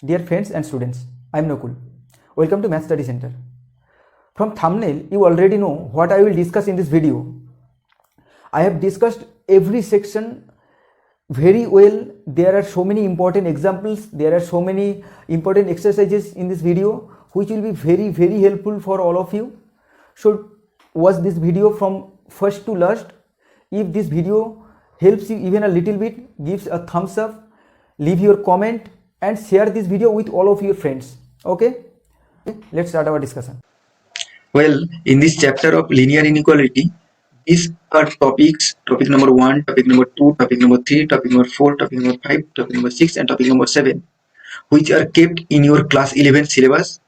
Dear friends and students, I am Nakul. Welcome to Math Study Center. From thumbnail, you already know what I will discuss in this video. I have discussed every section very well. There are so many important examples, there are so many important exercises in this video which will be very helpful for all of you. So watch this video from first to last. If this video helps you even a little bit, give a thumbs up, leave your comment and share this video with all of your friends. Okay, let's start our discussion. Well, in this chapter of linear inequality, these are topics: topic number 1, topic number 2, topic number 3, topic number 4, topic number 5, topic number 6 and topic number 7, which are kept in your class 11 syllabus.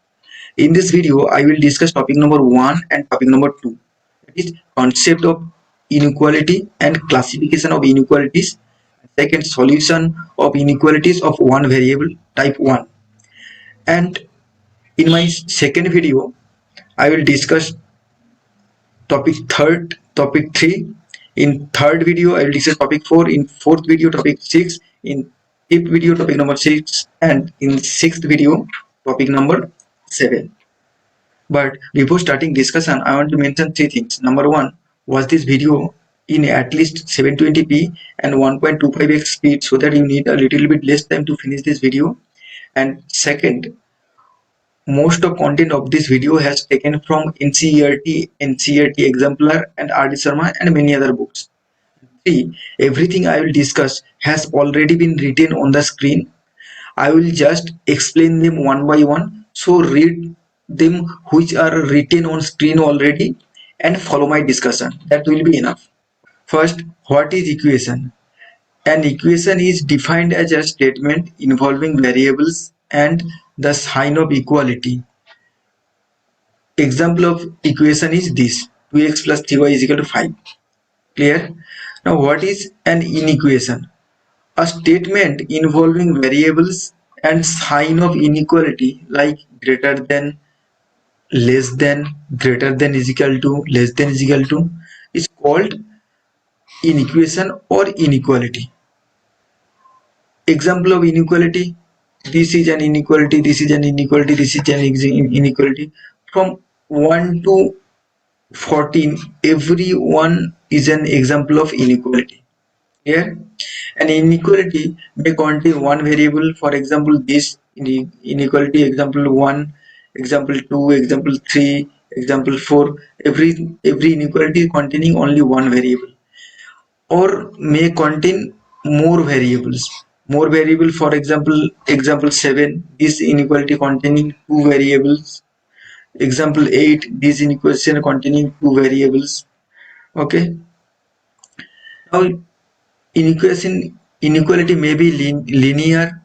In this video, I will discuss topic number 1 and topic number 2. That is concept of inequality and classification of inequalities. Second, solution of inequalities of one variable type 1. And in my second video, I will discuss topic 3. In third video, I will discuss topic 4. In fourth video, topic 6. In fifth video, topic number 6. And in sixth video, topic number 7. But before starting discussion, I want to mention 3 things. Number 1, watch this video in at least 720p and 1.25x speed so that you need a little bit less time to finish this video. And second, most of content of this video has taken from NCERT Exemplar and R.D. Sharma and many other books. 3. Everything I will discuss has already been written on the screen. I will just explain them one by one. So read them which are written on screen already and follow my discussion. That will be enough. First, what is equation? An equation is defined as a statement involving variables and the sign of equality. Example of equation is this: 2x plus 3y is equal to 5. Clear? Now what is an inequation? A statement involving variables and sign of inequality like greater than, less than, greater than is equal to, less than is equal to is called inequation or inequality. Example of inequality: this is an inequality, this is an inequality, this is an inequality. From 1 to 14, every one is an example of inequality. Here, an inequality may contain one variable. For example, this inequality: example 1, example 2, example 3, example 4. Every inequality containing only one variable, or may contain more variables. More variable, for example 7, this inequality containing two variables. Example 8, this inequation containing two variables. Okay. Now inequality may be linear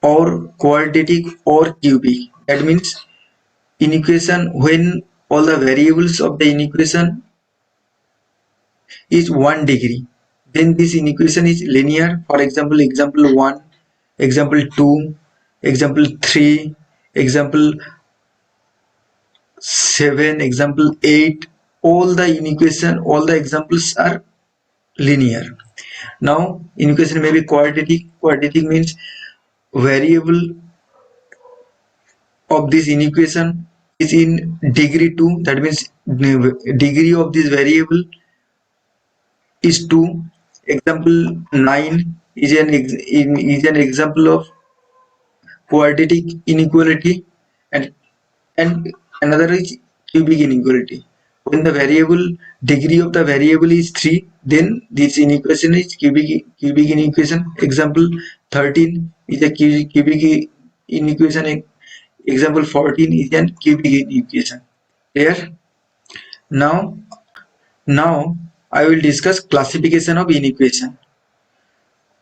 or quadratic or cubic. That means inequation when all the variables of the inequation is 1 degree, then this inequation is linear. For example 1, example 2, example 3, example 7, example 8. All the examples are linear. Now inequation may be quadratic. Quadratic means variable of this inequation is in degree 2. That means degree of this variable is 2. Example 9 is an example of quadratic inequality, and another is cubic inequality. When the degree of the variable is 3, then this inequation is cubic inequation. Example 13 is a cubic inequation. Example 14 is an cubic inequation. Clear? Now I will discuss classification of inequation.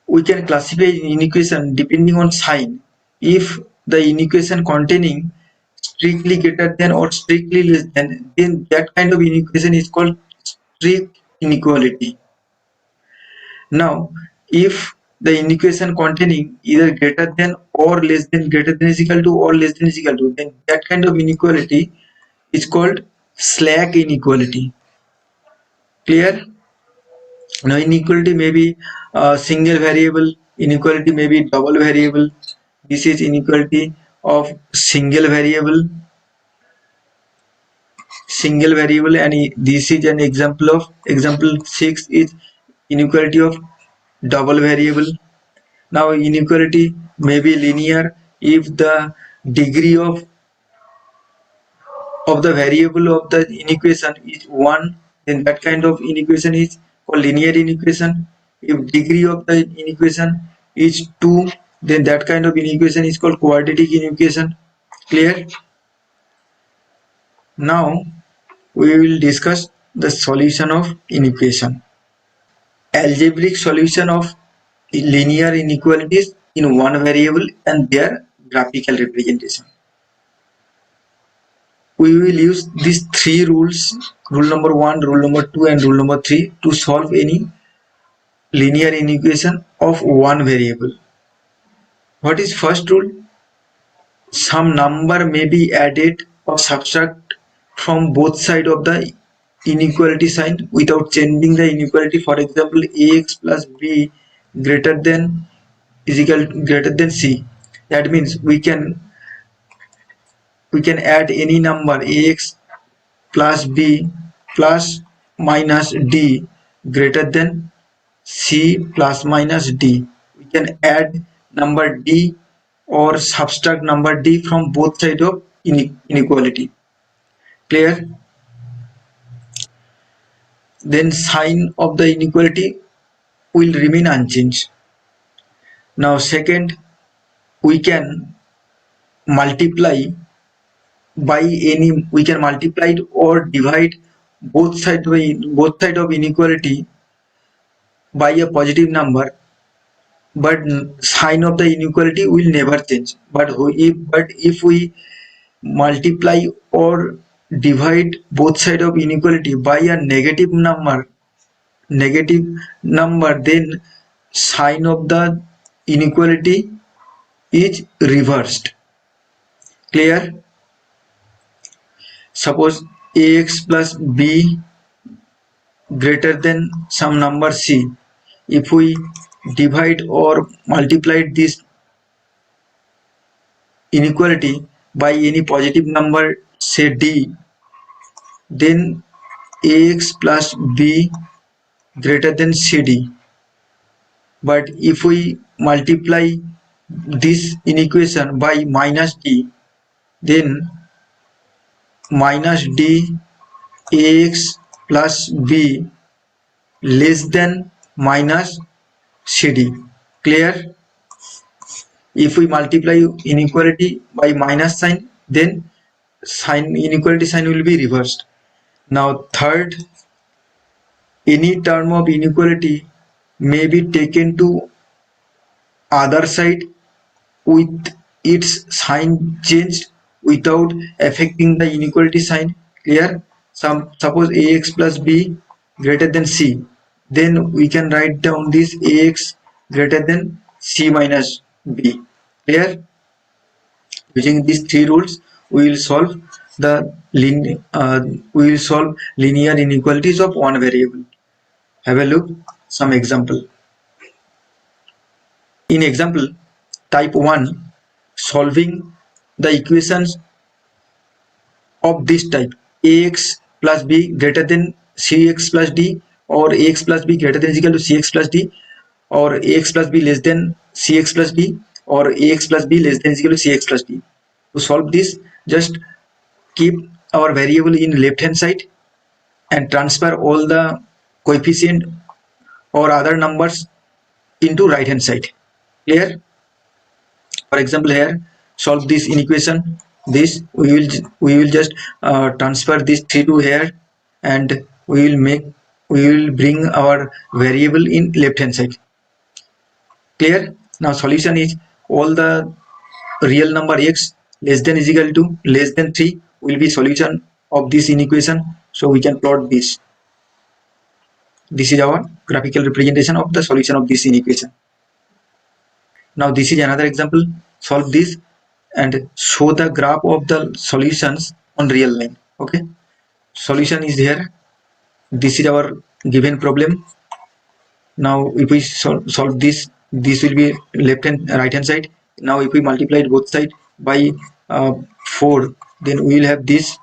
We can classify inequation depending on sign. If the inequation containing strictly greater than or strictly less than, then that kind of inequation is called strict inequality. Now if the inequation containing either greater than or less than, greater than is equal to or less than is equal to, then that kind of inequality is called slack inequality. Clear? Now inequality may be a single variable, inequality may be double variable, This is inequality of single variable, and this is an example of example 6 is inequality of double variable. Now inequality may be linear if the degree of the variable of the inequation is 1, then that kind of inequation is called linear inequation. If degree of the inequation is 2, then that kind of inequation is called quadratic inequation. Clear? Now we will discuss the solution of inequation. Algebraic solution of linear inequalities in one variable and their graphical representation. We will use these three rules, rule number 1, rule number 2 and rule number 3 to solve any linear inequation of one variable. What is first rule? Some number may be added or subtract from both sides of the inequality sign without changing the inequality. For example, ax plus b greater than greater than c. That means we can add any number ax plus b plus minus d greater than c plus minus d. We can add number d or subtract number d from both sides of inequality. Clear? Then sign of the inequality will remain unchanged. Now second, we can multiply by any, we can multiply or divide both sides of inequality by a positive number, but sign of the inequality will never change. But if we multiply or divide both sides of inequality by a negative number, then sign of the inequality is reversed. Clear? Suppose ax plus b greater than some number c. If we divide or multiply this inequality by any positive number, say d, then ax plus b greater than cd. But if we multiply this inequation by minus d, then minus d ax plus b less than minus cd. Clear? If we multiply inequality by minus sign, then inequality sign will be reversed. Now third, any term of inequality may be taken to other side with its sign changed without affecting the inequality sign. Clear? Suppose ax plus b greater than c, then we can write down this ax greater than c minus b. Clear? Using these three rules, we will solve linear inequalities of one variable. Have a look some example. In example type 1, solving the equations of this type, ax plus b greater than cx plus d, or ax plus b greater than is equal to cx plus d, or ax plus b less than cx plus d, or ax plus b less than is equal to cx plus d. To solve this, just keep our variable in left hand side and transfer all the coefficient or other numbers into right hand side. Clear? For example, here solve this inequation. This we will just transfer this 3 to here, and we will bring our variable in left hand side. Clear? Now solution is all the real number x less than is equal to less than 3 will be solution of this inequation. So we can plot this. This is our graphical representation of the solution of this inequation. Now this is another example. Solve this and show the graph of the solutions on real line. Okay, solution is here. This is our given problem. Now if we solve this will be left and right hand side. Now if we multiply both side by 4, then we will have this.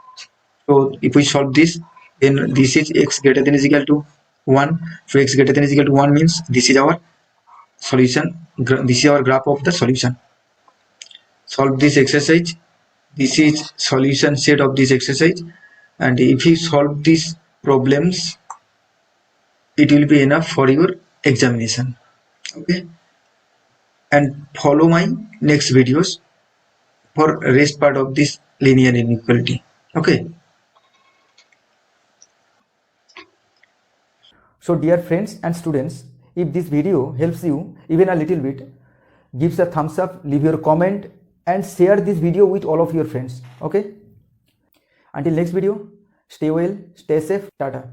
So if we solve this, then this is x greater than is equal to 1. So x greater than is equal to 1 means this is our solution. This is our graph of the solution. Solve this exercise. This is solution set of this exercise, and if you solve these problems, it will be enough for your examination. Okay, and follow my next videos for rest part of this linear inequality. Okay. So dear friends and students, if this video helps you even a little bit, give us a thumbs up, leave your comment and share this video with all of your friends. Okay. Until next video, stay well, stay safe, tata.